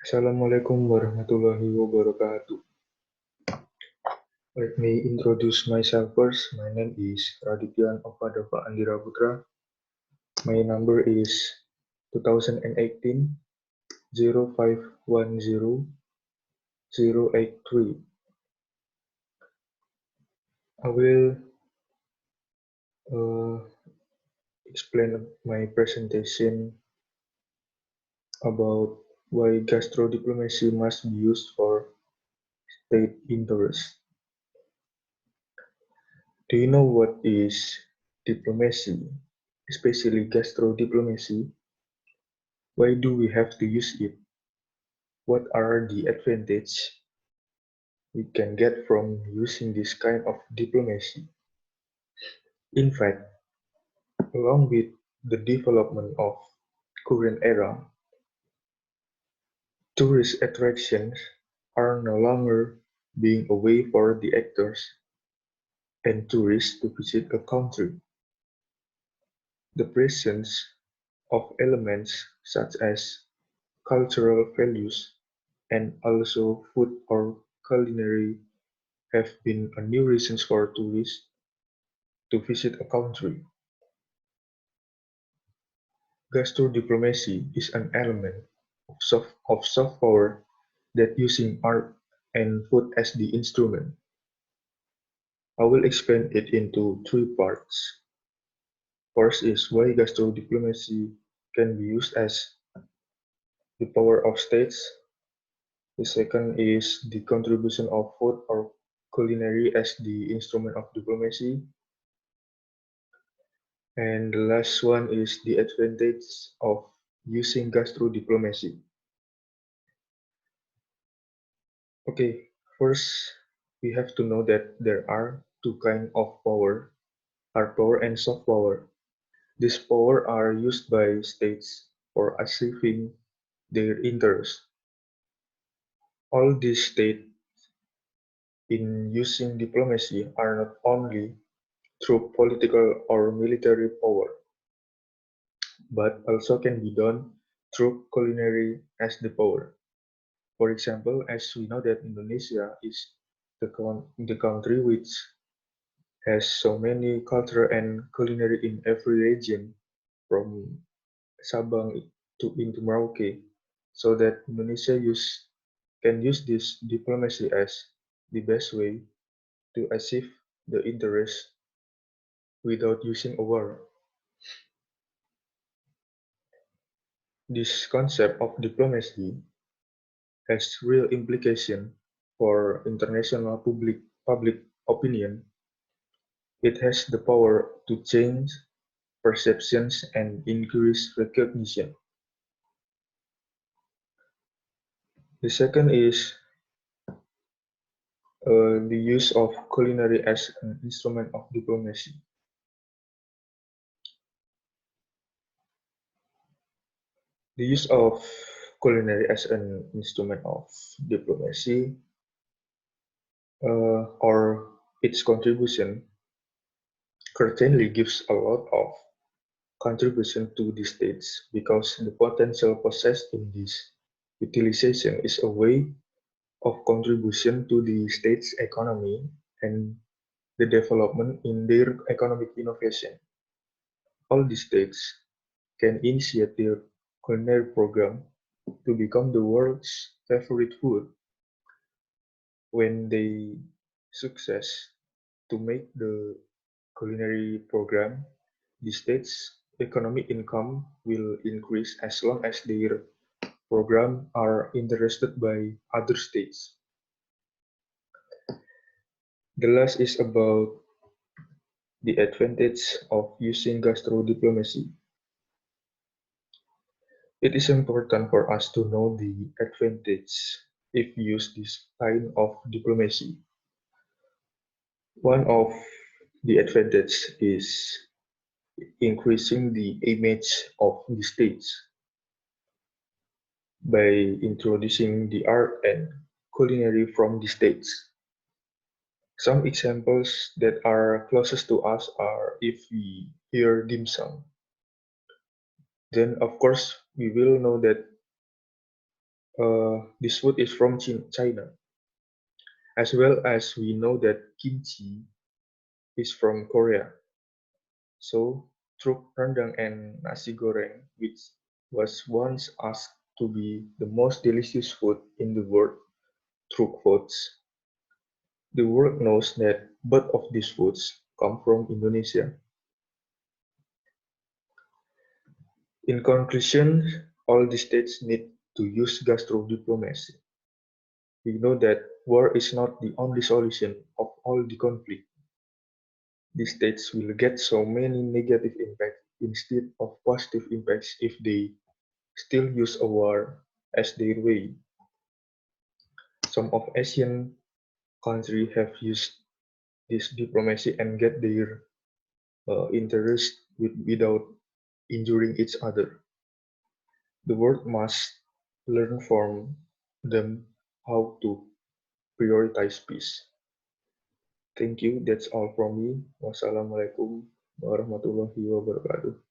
Assalamualaikum warahmatullahi wabarakatuh. Let me introduce myself first. My name is Radityan Aufaadaffa. My number is 2018 0510 083. I will uh, explain my presentation about why gastro-diplomacy must be used for state interest. Do you know what is diplomacy, especially gastro-diplomacy? Why do we have to use it? What are the advantages we can get from using this kind of diplomacy? In fact, along with the development of current era, tourist attractions are no longer being a way for the actors and tourists to visit a country. The presence of elements such as cultural values and also food or culinary have been a new reasons for tourists to visit a country. Gastro-diplomacy is an element of soft power that using art and food as the instrument. I will explain it into three parts. First is why gastro-diplomacy can be used as the power of states. The second is the contribution of food or culinary as the instrument of diplomacy. And the last one is the advantage of using gastro-diplomacy. Okay, first we have to know that there are two kinds of power, hard power and soft power. These power are used by states for achieving their interests. All these states in using diplomacy are not only through political or military power, but also can be done through culinary as the power. For example, as we know that Indonesia is the country which has so many culture and culinary in every region, from Sabang to into Merauke, so that can use this diplomacy as the best way to achieve the interest without using a war. This concept of diplomacy has real implication for international public opinion. It has the power to change perceptions and increase recognition. The second is the use of culinary as an instrument of diplomacy. The use of culinary as an instrument of diplomacy or its contribution certainly gives a lot of contribution to the states because the potential possessed in this utilization is a way of contribution to the state's economy and the development in their economic innovation. All the states can initiate their culinary program to become the world's favorite food when they success to make the culinary program. The state's economic income will increase as long as their program are interested by other states. The last is about the advantage of using gastro-diplomacy. It is important for us to know the advantage if we use this kind of diplomacy. One of the advantage is increasing the image of the states by introducing the art and culinary from the states. Some examples that are closest to us are if we hear dim sum, then of course we will know that This food is from China, as well as we know that kimchi is from Korea. So, truk rendang and nasi goreng, which was once asked to be the most delicious food in the world through votes, the world knows that both of these foods come from Indonesia. In conclusion, all the states need to use gastro-diplomacy. We know that war is not the only solution of all the conflict. The states will get so many negative impacts instead of positive impacts if they still use a war as their way. Some of Asian countries have used this diplomacy and get their interest without injuring each other. The world must learn from them how to prioritize peace. Thank you. That's all from me. Wassalamualaikum warahmatullahi wabarakatuh.